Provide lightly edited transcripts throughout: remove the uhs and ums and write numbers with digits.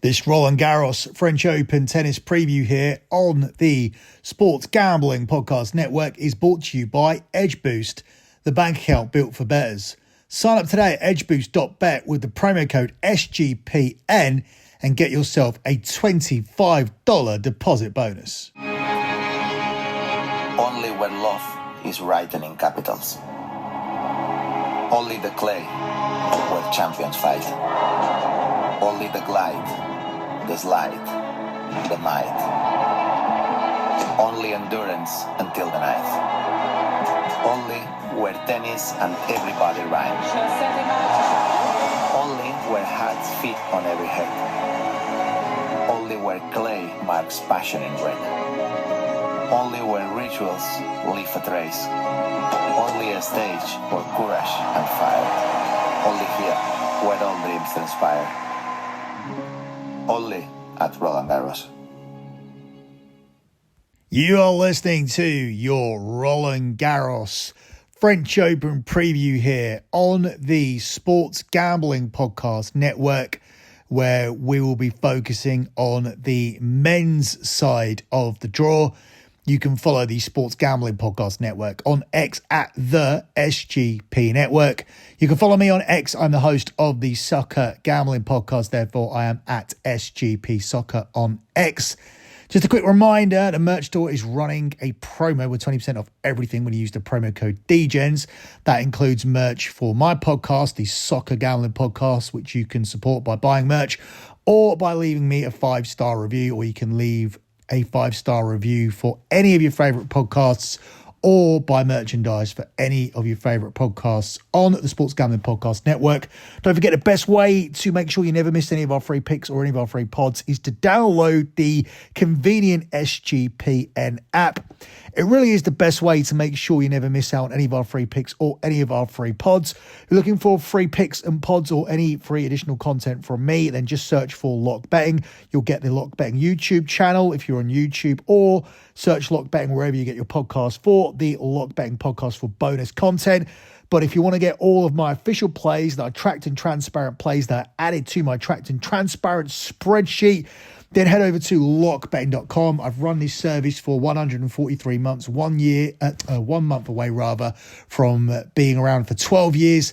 This Roland Garros French Open tennis preview here on the Sports Gambling Podcast Network is brought to you by Edge Boost, the bank account built for bettors. Sign up today at edgeboost.bet with the promo code SGPN and get yourself a $25 deposit bonus. Only when love is written in capitals. Only the clay where champions fight. Only the glide, the slide, the night. Only endurance until the night. Only where tennis and everybody rhymes. Only where hearts fit on every head. Only where clay marks passion in red. Only where rituals leave a trace. Only a stage for courage and fire. Only here where all dreams transpire. Only at Roland Garros. You are listening to your Roland Garros French Open preview here on the Sports Gambling Podcast Network, where we will be focusing on the men's side of the draw. You can follow the Sports Gambling Podcast Network on X at the SGP Network. You can follow me on X. I'm the host of the Soccer Gambling Podcast. Therefore, I am at SGP Soccer on X. Just a quick reminder, the merch store is running a promo with 20% off everything when you use the promo code DGENS. That includes merch for my podcast, the Soccer Gambling Podcast, which you can support by buying merch or by leaving me a 5-star review, or you can leave a 5-star review for any of your favorite podcasts or buy merchandise for any of your favorite podcasts on the Sports Gambling Podcast Network. Don't forget, the best way to make sure you never miss any of our free picks or any of our free pods is to download the convenient SGPN app. It really is the best way to make sure you never miss out on any of our free picks or any of our free pods. If you're looking for free picks and pods or any free additional content from me, then just search for Lock Betting. You'll get the Lock Betting YouTube channel if you're on YouTube, or search Lock Betting wherever you get your podcast for the Lock Betting podcast for bonus content. But if you want to get all of my official plays that are tracked and transparent plays that are added to my tracked and transparent spreadsheet, then head over to lockbetting.com. I've run this service for 143 months, 1 year, 1 month away rather, from being around for 12 years.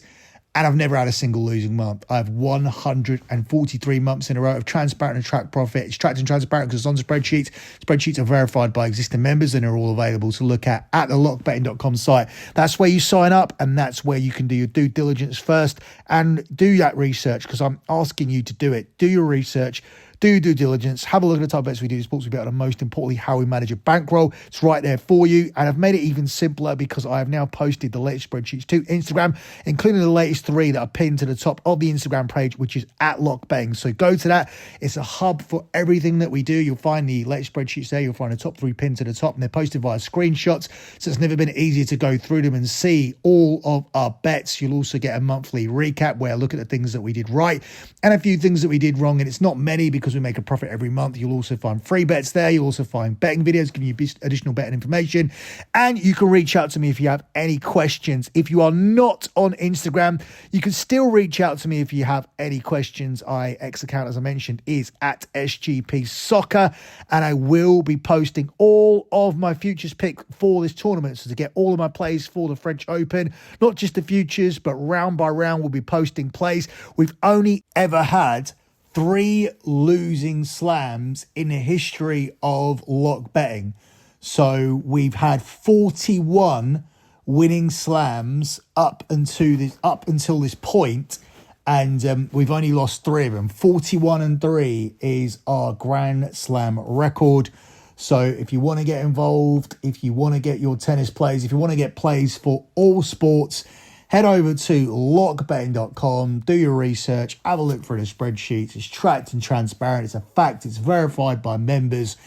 And I've never had a single losing month. I have 143 months in a row of transparent and tracked profit. It's tracked and transparent because it's on spreadsheets. Spreadsheets are verified by existing members and are all available to look at the lockbetting.com site. That's where you sign up, and that's where you can do your due diligence first and do that research, because I'm asking you to do it. Do your research. Do your due diligence, have a look at the type of bets we do, sports we bet, and most importantly, how we manage a bankroll. It's right there for you. And I've made it even simpler because I have now posted the latest spreadsheets to Instagram, including the latest 3 that are pinned to the top of the Instagram page, which is at lockbetting. So go to that. It's a hub for everything that we do. You'll find the latest spreadsheets there. You'll find the top 3 pinned to the top, and they're posted via screenshots. So it's never been easier to go through them and see all of our bets. You'll also get a monthly recap where I look at the things that we did right and a few things that we did wrong. And it's not many because we make a profit every month. You'll also find free bets there. You'll also find betting videos giving you additional betting information. And you can reach out to me if you have any questions. If you are not on Instagram, you can still reach out to me if you have any questions. My X account, as I mentioned, is at SGP Soccer, and I will be posting all of my futures pick for this tournament. So to get all of my plays for the French Open, not just the futures, but round by round, we'll be posting plays. We've only ever had 3 losing slams in the history of lock betting. So we've had 41 winning slams up until this point, and we've only lost 3 of them. 41-3 is our Grand Slam record. So if you want to get involved, if you want to get your tennis plays, if you want to get plays for all sports, head over to lockbetting.com, do your research, have a look through the spreadsheets. It's tracked and transparent. It's a fact. It's verified by members.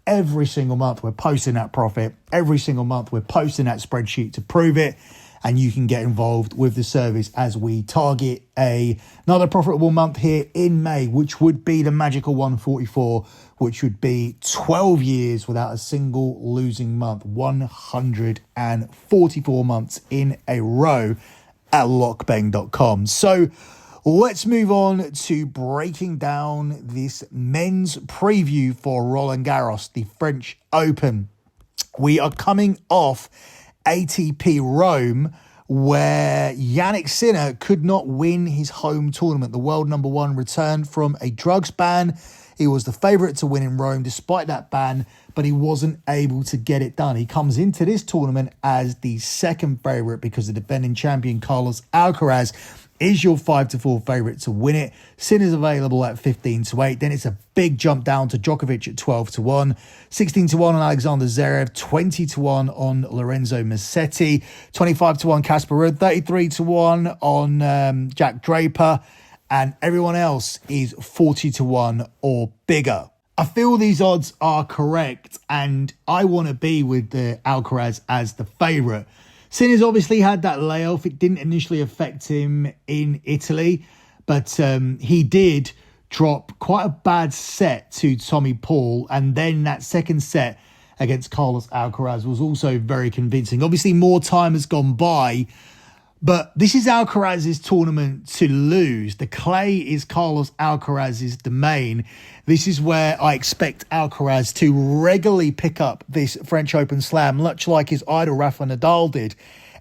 Every single month we're posting that profit. Every single month we're posting that spreadsheet to prove it. And you can get involved with the service as we target another profitable month here in May, which would be the magical 144, which would be 12 years without a single losing month, 144 months in a row at lockbetting.com. So Let's move on to breaking down this men's preview for Roland Garros, the French Open. We are coming off ATP Rome, where Jannik Sinner could not win his home tournament. The world number one returned from a drugs ban. He was the favourite to win in Rome despite that ban, but he wasn't able to get it done. He comes into this tournament as the second favourite because the defending champion Carlos Alcaraz is your 5-4 favourite to win it. Sinner's available at 15-8. Then it's a big jump down to Djokovic at 12-1, 16-1 on Alexander Zverev, 20-1 on Lorenzo Musetti, 25-1 Casper Ruud, 33-1 on Jack Draper, and everyone else is 40-1 or bigger. I feel these odds are correct, and I want to be with the Alcaraz as the favourite. Sinner's obviously had that layoff. It didn't initially affect him in Italy, but he did drop quite a bad set to Tommy Paul, and then that second set against Carlos Alcaraz was also very convincing. Obviously, more time has gone by, but this is Alcaraz's tournament to lose. The clay is Carlos Alcaraz's domain. This is where I expect Alcaraz to regularly pick up this French Open slam, much like his idol Rafa Nadal did.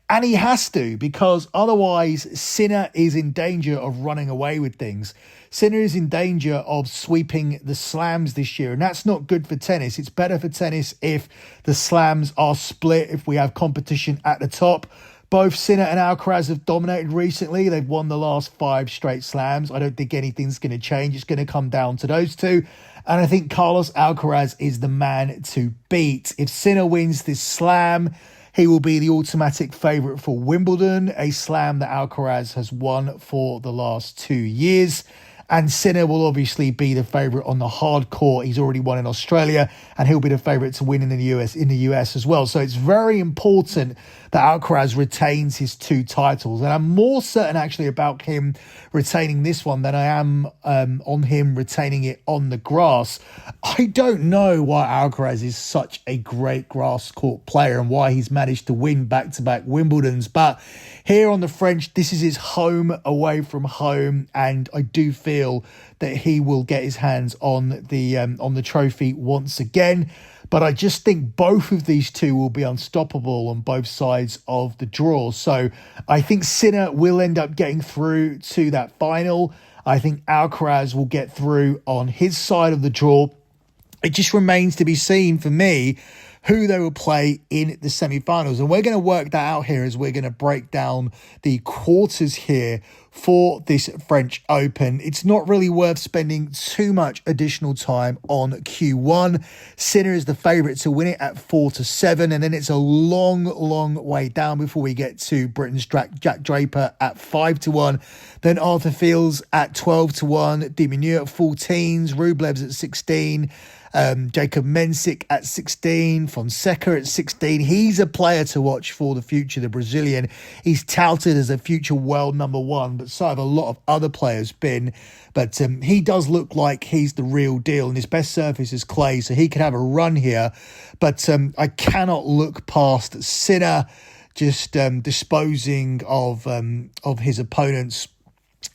And he has to, because otherwise Sinner is in danger of running away with things. Sinner is in danger of sweeping the slams this year, and that's not good for tennis. It's better for tennis if the slams are split, if we have competition at the top. Both Sinner and Alcaraz have dominated recently. They've won the last 5 straight slams. I don't think anything's going to change. It's going to come down to those two. And I think Carlos Alcaraz is the man to beat. If Sinner wins this slam, he will be the automatic favourite for Wimbledon, a slam that Alcaraz has won for the last 2 years. And Sinner will obviously be the favourite on the hard court. He's already won in Australia, and he'll be the favourite to win in the US as well. So it's very important that Alcaraz retains his 2 titles. And I'm more certain actually about him retaining this one than I am on him retaining it on the grass. I don't know why Alcaraz is such a great grass court player and why he's managed to win back-to-back Wimbledons. But here on the French, this is his home away from home, and I do feel that he will get his hands on the trophy once again. But I just think both of these two will be unstoppable on both sides of the draw. So I think Sinner will end up getting through to that final. I think Alcaraz will get through on his side of the draw. It just remains to be seen for me who they will play in the semi-finals. And we're going to work that out here as we're going to break down the quarters here for this French Open. It's not really worth spending too much additional time on Q1. Sinner is the favourite to win it at 4-7, and then it's a long, long way down before we get to Britain's Jack Draper at 5-1. Then Arthur Fields at 12-1, Deminu at 14s, Rublev's at 16, Jacob Mensik at 16, Fonseca at 16. He's a player to watch for the future, the Brazilian. He's touted as a future world number one, but so have a lot of other players been. But he does look like he's the real deal, and his best surface is clay, so he could have a run here. But I cannot look past Sinner just disposing of his opponents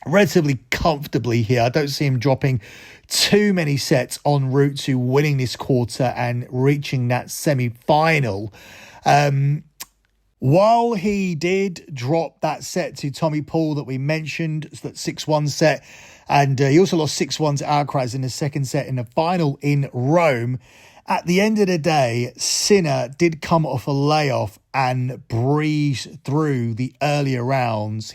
relatively comfortably here. I don't see him dropping too many sets en route to winning this quarter and reaching that semi-final. While he did drop that set to Tommy Paul that we mentioned, that 6-1 set, and he also lost 6-1 to Alcaraz in the second set in the final in Rome, at the end of the day, Sinner did come off a layoff and breeze through the earlier rounds.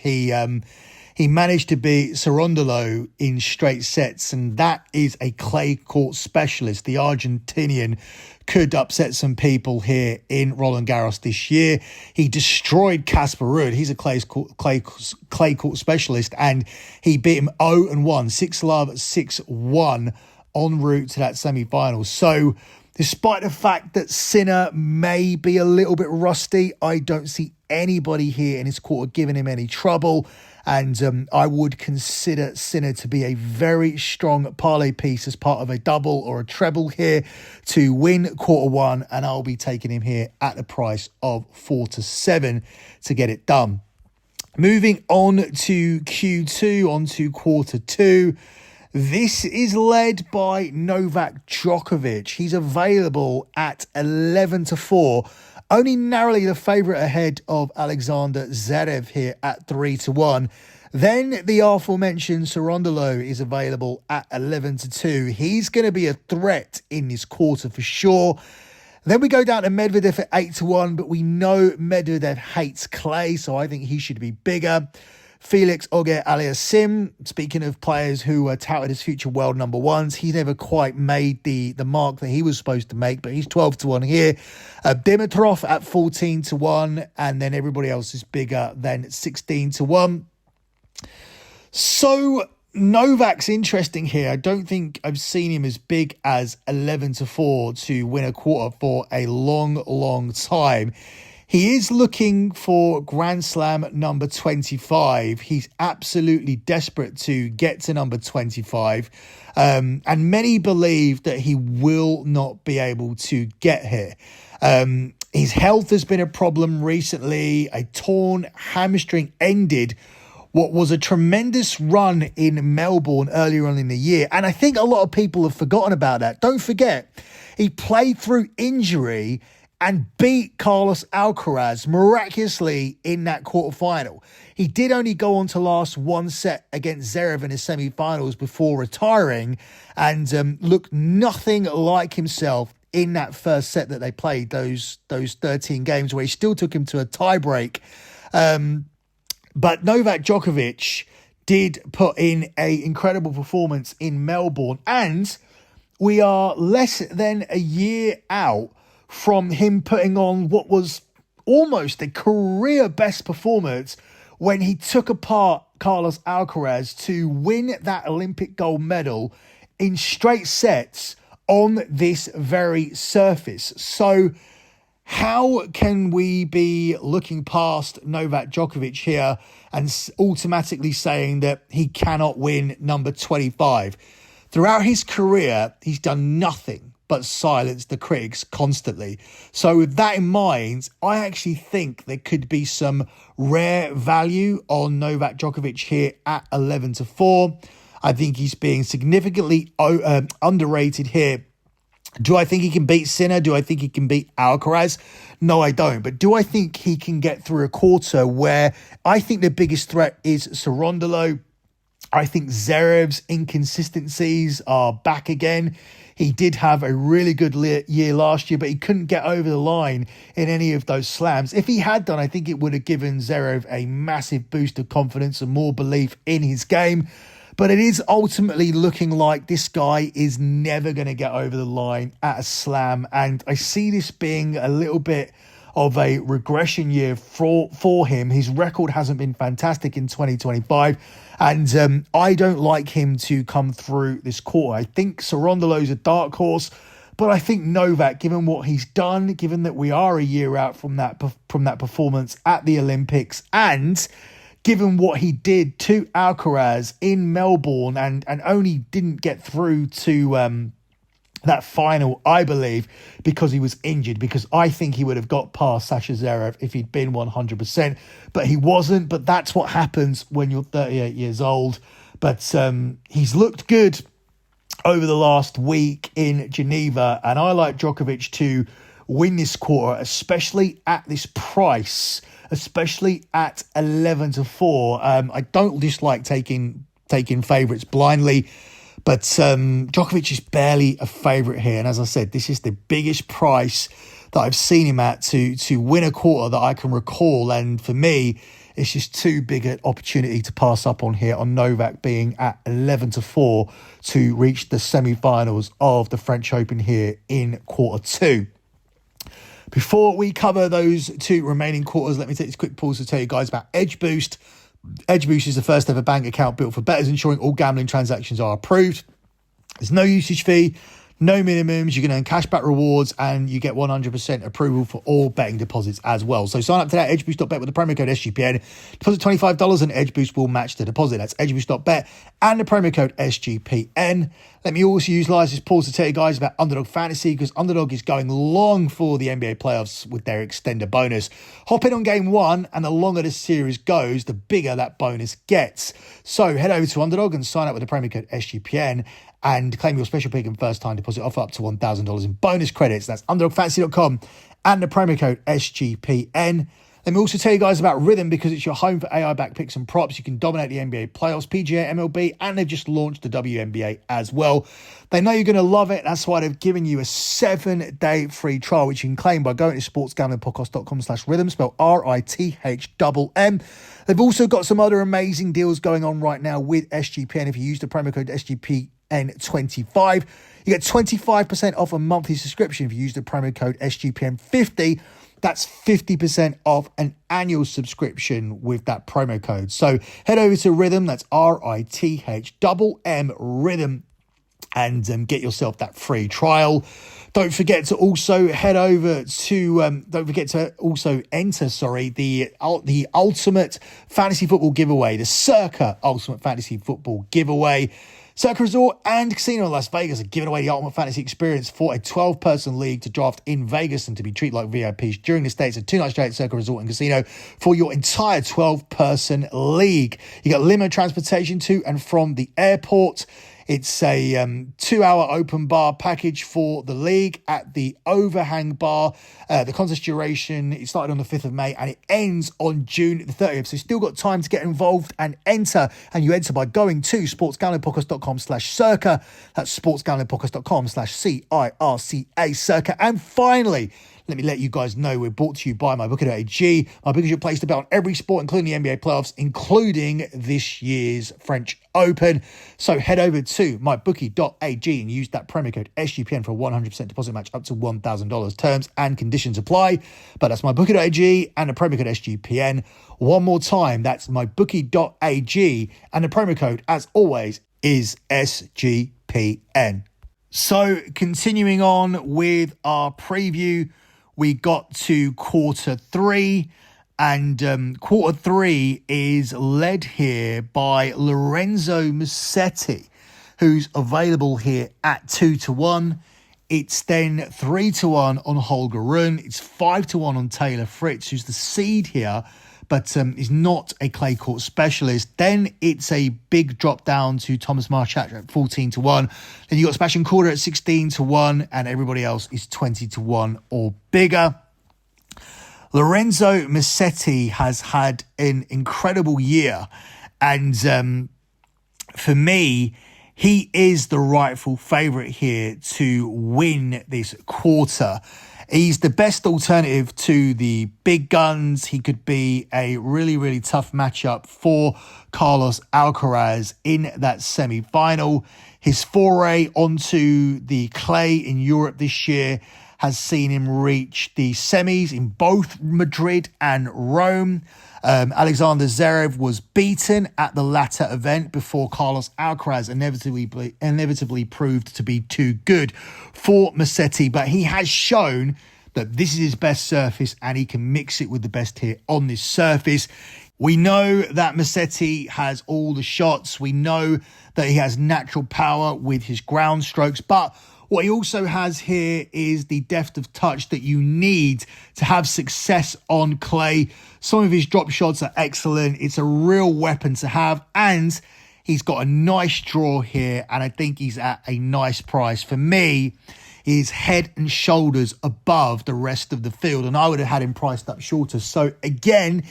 He managed to beat Cerundolo in straight sets, and that is a clay court specialist. The Argentinian could upset some people here in Roland Garros this year. He destroyed Casper Ruud. He's a clay court specialist, and he beat him 0-1, 6-love, 6-1 en route to that semi-final. So despite the fact that Sinner may be a little bit rusty, I don't see anybody here in his quarter giving him any trouble. And I would consider Sinner to be a very strong parlay piece as part of a double or a treble here to win quarter one. And I'll be taking him here at the price of 4-7 to get it done. Moving on to Q2, on to quarter two. This is led by Novak Djokovic. He's available at 11-4. Only narrowly the favourite ahead of Alexander Zverev here at 3-1. Then the aforementioned Cerundolo is available at 11-2. He's going to be a threat in this quarter for sure. Then we go down to Medvedev at 8-1, but we know Medvedev hates clay, so I think he should be bigger. Felix Auger-Aliassime, speaking of players who were touted as future world number ones, he's never quite made the mark that he was supposed to make, but he's 12-1 here. Dimitrov at 14-1, and then everybody else is bigger than 16-1. So Novak's interesting here. I don't think I've seen him as big as 11-4 to win a quarter for a long time. He is looking for Grand Slam number 25. He's absolutely desperate to get to number 25. And many believe that he will not be able to get here. His health has been a problem recently. A torn hamstring ended what was a tremendous run in Melbourne earlier on in the year. And I think a lot of people have forgotten about that. Don't forget, he played through injury and beat Carlos Alcaraz miraculously in that quarterfinal. He did only go on to last one set against Zverev in his semi-finals before retiring and looked nothing like himself in that first set that they played, those 13 games where he still took him to a tiebreak. But Novak Djokovic did put in an incredible performance in Melbourne, and we are less than a year out from him putting on what was almost a career best performance when he took apart Carlos Alcaraz to win that Olympic gold medal in straight sets on this very surface. So how can we be looking past Novak Djokovic here and automatically saying that he cannot win number 25? Throughout his career, he's done nothing but silence the critics constantly. So with that in mind, I actually think there could be some rare value on Novak Djokovic here at 11-4. I think he's being significantly underrated here. Do I think he can beat Sinner? Do I think he can beat Alcaraz? No, I don't. But do I think he can get through a quarter where I think the biggest threat is Cerundolo? I think Zverev's inconsistencies are back again. He did have a really good year last year, but he couldn't get over the line in any of those slams. If he had done, I think it would have given Zverev a massive boost of confidence and more belief in his game. But it is ultimately looking like this guy is never going to get over the line at a slam. And I see this being a little bit of a regression year for him. His record hasn't been fantastic in 2025. And I don't like him to come through this quarter. I think Cerundolo's a dark horse. But I think Novak, given what he's done, given that we are a year out from that performance at the Olympics, and given what he did to Alcaraz in Melbourne and only didn't get through to that final, I believe, because he was injured, because I think he would have got past Sasha Zverev if he'd been 100%, but he wasn't. But that's what happens when you're 38 years old. But he's looked good over the last week in Geneva, and I like Djokovic to win this quarter, especially at this price, especially at 11-4. I don't dislike taking favourites blindly, but Djokovic is barely a favourite here. And as I said, this is the biggest price that I've seen him at to win a quarter that I can recall. And for me, it's just too big an opportunity to pass up on here, on Novak being at 11-4 to reach the semi-finals of the French Open here in quarter two. Before we cover those two remaining quarters, let me take this quick pause to tell you guys about Edge Boost. Edge Boost is the first ever bank account built for bettors, ensuring all gambling transactions are approved. There's no usage fee, No minimums. You can earn cashback rewards and you get 100% approval for all betting deposits as well. So sign up today at edgeboost.bet with the promo code SGPN. Deposit $25 and EdgeBoost will match the deposit. That's edgeboost.bet and the promo code SGPN. Let me also utilize this pause to tell you guys about Underdog Fantasy, because Underdog is going long for the NBA playoffs with their extender bonus. Hop in on game one, and the longer the series goes, the bigger that bonus gets. So head over to Underdog and sign up with the promo code SGPN and claim your special pick and first time deposit offer up to $1,000 in bonus credits. That's underdogfantasy.com and the promo code SGPN. Let me also tell you guys about Rhythm, because it's your home for AI-backed picks and props. You can dominate the NBA playoffs, PGA, MLB, and they've just launched the WNBA as well. They know you're going to love it. That's why they've given you a 7-day free trial, which you can claim by going to sportsgamblingpodcast.com/rhythm, spelled RITHMM. They've also got some other amazing deals going on right now with SGPN. If you use the promo code SGPN25, you get 25% off a monthly subscription. If you use the promo code SGPN50, that's 50% off an annual subscription with that promo code. So head over to Rhythm, that's RITHMM, Rhythm, and get yourself that free trial. Don't forget to also head over to, enter the Ultimate Fantasy Football Giveaway, the Circa Ultimate Fantasy Football Giveaway. Circa Resort and Casino in Las Vegas are giving away the ultimate fantasy experience for a 12-person league to draft in Vegas and to be treated like VIPs during the stays of 2 nights straight at Circa Resort and Casino for your entire 12-person league. You got limo transportation to and from the airport. It's a 2-hour open bar package for the league at the Overhang Bar. The contest duration, it started on the 5th of May and it ends on June the 30th. So you've still got time to get involved and enter. And you enter by going to sportsgamblingpodcast.com/circa. That's sportsgamblingpodcast.com/CIRCA circa. And finally, let me let you guys know we're brought to you by MyBookie.ag. MyBookie is your place to bet on every sport, including the NBA playoffs, including this year's French Open. So head over to MyBookie.ag and use that promo code SGPN for a 100% deposit match up to $1,000. Terms and conditions apply. But that's MyBookie.ag and the promo code SGPN. One more time, that's MyBookie.ag and the promo code, as always, is SGPN. So continuing on with our preview, we got to quarter three, and quarter three is led here by Lorenzo Musetti, who's available here at 2-1. It's then 3-1 on Holger Rune. It's 5-1 on Taylor Fritz, who's the seed here, but is not a clay court specialist. Then it's a big drop down to Thomas Marchak at 14-1. Then you got Sebastian Korda at 16-1, and everybody else is 20-1 or bigger. Lorenzo Musetti has had an incredible year, and for me, he is the rightful favourite here to win this quarter. He's the best alternative to the big guns. He could be a really, really tough matchup for Carlos Alcaraz in that semi-final. His foray onto the clay in Europe this year has seen him reach the semis in both Madrid and Rome. Alexander Zverev was beaten at the latter event before Carlos Alcaraz inevitably proved to be too good for Musetti, but he has shown that this is his best surface and he can mix it with the best here on this surface. We know that Musetti has all the shots. We know that he has natural power with his ground strokes, but what he also has here is the depth of touch that you need to have success on clay. Some of his drop shots are excellent. It's a real weapon to have, and he's got a nice draw here, and I think he's at a nice price. For me, he's head and shoulders above the rest of the field, and I would have had him priced up shorter. So again,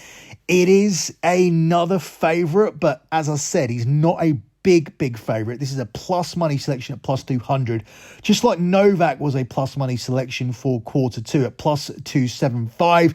it is another favourite, but as I said, he's not a big favourite. This is a plus money selection at plus 200, just like Novak was a plus money selection for quarter two at plus 275.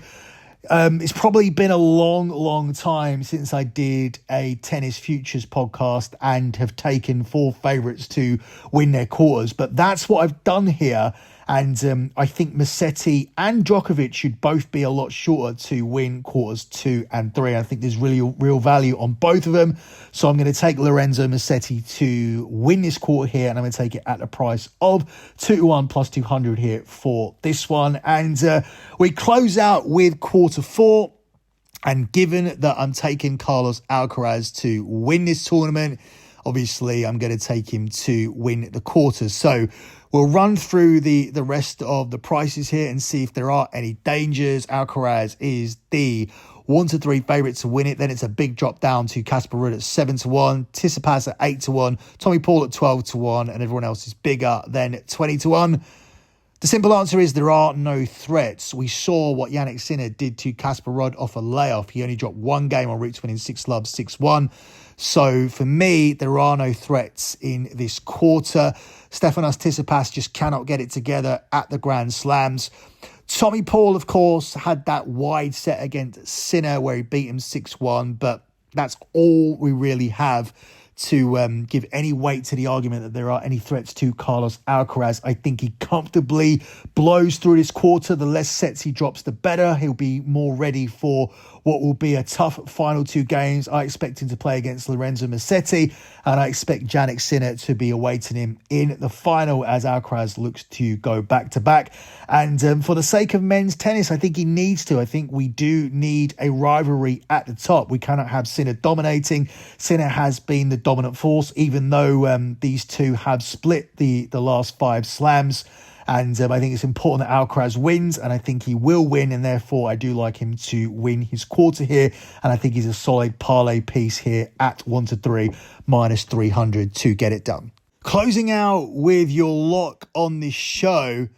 It's probably been a long time since I did a tennis futures podcast and have taken four favourites to win their quarters, but that's what I've done here, And I think Musetti and Djokovic should both be a lot shorter to win quarters 2 and 3. I think there's really real value on both of them. So I'm going to take Lorenzo Musetti to win this quarter here, and I'm going to take it at a price of 2-1 plus 200 here for this one. And we close out with quarter 4. And given that I'm taking Carlos Alcaraz to win this tournament, obviously I'm going to take him to win the quarters. So we'll run through the rest of the prices here and see if there are any dangers. Alcaraz is the 1-3 favourite to win it. Then it's a big drop down to Casper Ruud at 7-1, Tsitsipas at 8-1, Tommy Paul at 12-1, and everyone else is bigger than 20-1. The simple answer is there are no threats. We saw what Jannik Sinner did to Casper Ruud off a layoff. He only dropped one game on route to winning 6-love, 6-1. So for me, there are no threats in this quarter. Stefanos Tsitsipas just cannot get it together at the Grand Slams. Tommy Paul, of course, had that wide set against Sinner where he beat him 6-1, but that's all we really have to give any weight to the argument that there are any threats to Carlos Alcaraz. I think he comfortably blows through this quarter. The less sets he drops, the better. He'll be more ready for what will be a tough final 2 games. I expect him to play against Lorenzo Musetti, and I expect Jannik Sinner to be awaiting him in the final as Alcaraz looks to go back-to-back. And for the sake of men's tennis, I think he needs to. I think we do need a rivalry at the top. We cannot have Sinner dominating. Sinner has been the dominant force, even though these two have split the last 5 slams. And I think it's important that Alcaraz wins, and I think he will win, and therefore I do like him to win his quarter here, and I think he's a solid parlay piece here at 1-3 minus 300 to get it done. Closing out with your lock on this show,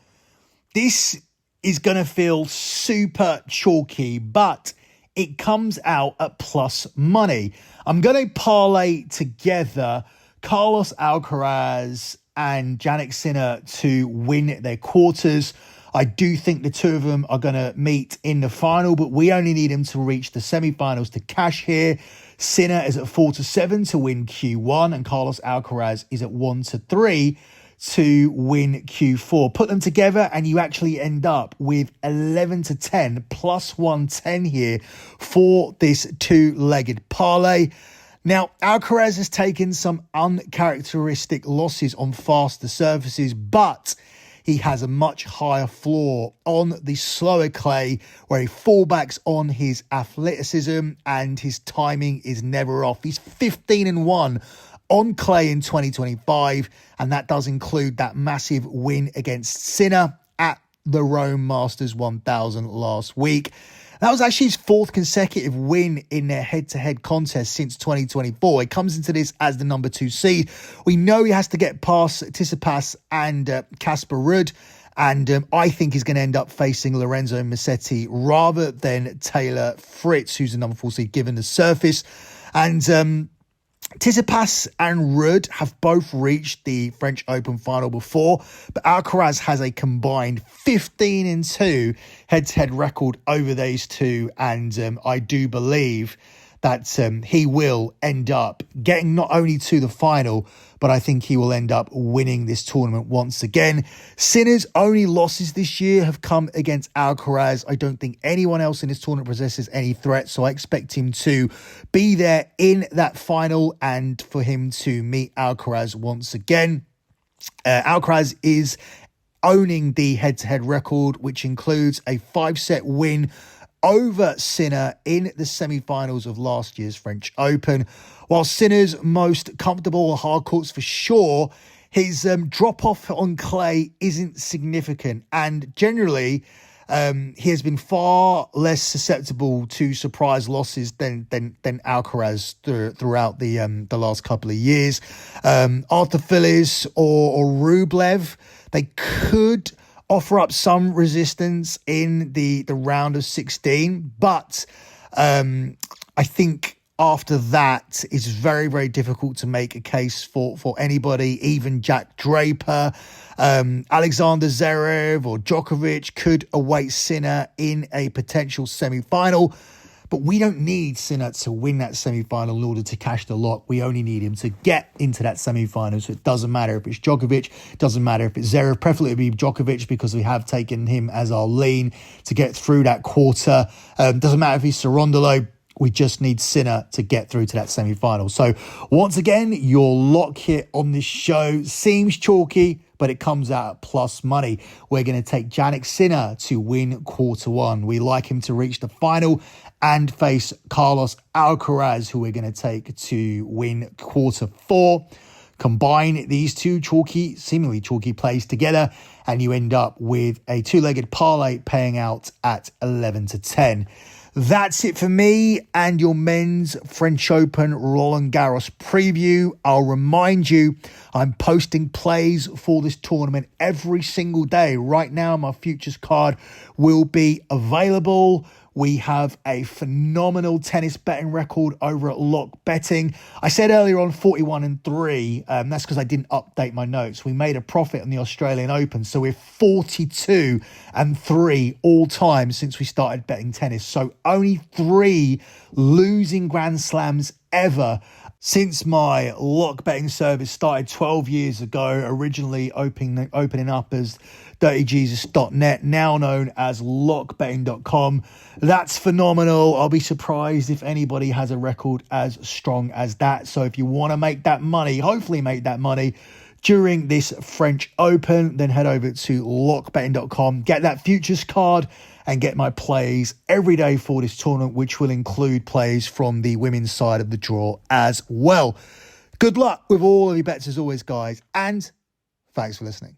this is going to feel super chalky, but it comes out at plus money. I'm going to parlay together Carlos Alcaraz and Jannik Sinner to win their quarters. I do think the two of them are going to meet in the final, but we only need them to reach the semi-finals to cash here. Sinner is at 4-7 to win Q1, and Carlos Alcaraz is at 1-3 to win Q4. Put them together and you actually end up with 11-10 plus 110 here for this 2-legged parlay. Now, Alcaraz has taken some uncharacteristic losses on faster surfaces, but he has a much higher floor on the slower clay where he fallbacks on his athleticism and his timing is never off. He's 15-1 on clay in 2025, and that does include that massive win against Sinner at the Rome Masters 1000 last week. That was actually his 4th consecutive win in their head-to-head contest since 2024. He comes into this as the number 2 seed. We know he has to get past Tsitsipas and Casper Ruud, and I think he's going to end up facing Lorenzo Musetti rather than Taylor Fritz, who's the number 4 seed, given the surface. And Tsitsipas and Ruud have both reached the French Open final before, but Alcaraz has a combined 15-2 head-to-head record over these two, and I do believe that he will end up getting not only to the final, but I think he will end up winning this tournament once again. Sinner's only losses this year have come against Alcaraz. I don't think anyone else in this tournament possesses any threat, so I expect him to be there in that final and for him to meet Alcaraz once again. Alcaraz is owning the head-to-head record, which includes a 5-set win over Sinner in the semi-finals of last year's French Open. While Sinner's most comfortable hard courts for sure, his drop-off on clay isn't significant, and generally he has been far less susceptible to surprise losses than Alcaraz throughout the last couple of years. Arthur Filiz or Rublev, they could offer up some resistance in the round of 16, but I think after that it's very, very difficult to make a case for anybody. Even Jack Draper, Alexander Zverev or Djokovic could await Sinner in a potential semi-final. But we don't need Sinner to win that semi-final in order to cash the lock. We only need him to get into that semi-final. So it doesn't matter if it's Djokovic, doesn't matter if it's Zverev. Preferably it would be Djokovic because we have taken him as our lean to get through that quarter. Doesn't matter if he's Sarondolo. We just need Sinner to get through to that semi-final. So once again, your lock here on this show seems chalky, but it comes out at plus money. We're going to take Jannik Sinner to win quarter one. We like him to reach the final and face Carlos Alcaraz, who we're going to take to win quarter four. Combine these two seemingly chalky plays together, and you end up with a two-legged parlay paying out at 11-10. That's it for me and your men's French Open Roland Garros preview. I'll remind you, I'm posting plays for this tournament every single day. Right now, my futures card will be available. We have a phenomenal tennis betting record over at Lock Betting. I said earlier on 41-3. That's because I didn't update my notes. We made a profit on the Australian Open. So we're 42-3 all time since we started betting tennis. So only 3 losing Grand Slams ever since my lock betting service started 12 years ago, originally opening up as dirtyjesus.net, now known as lockbetting.com. That's phenomenal. I'll be surprised if anybody has a record as strong as that. So if you want to make that money, hopefully make that money during this French Open, then head over to lockbetting.com, get that futures card, and get my plays every day for this tournament, which will include plays from the women's side of the draw as well. Good luck with all of your bets as always, guys, and thanks for listening.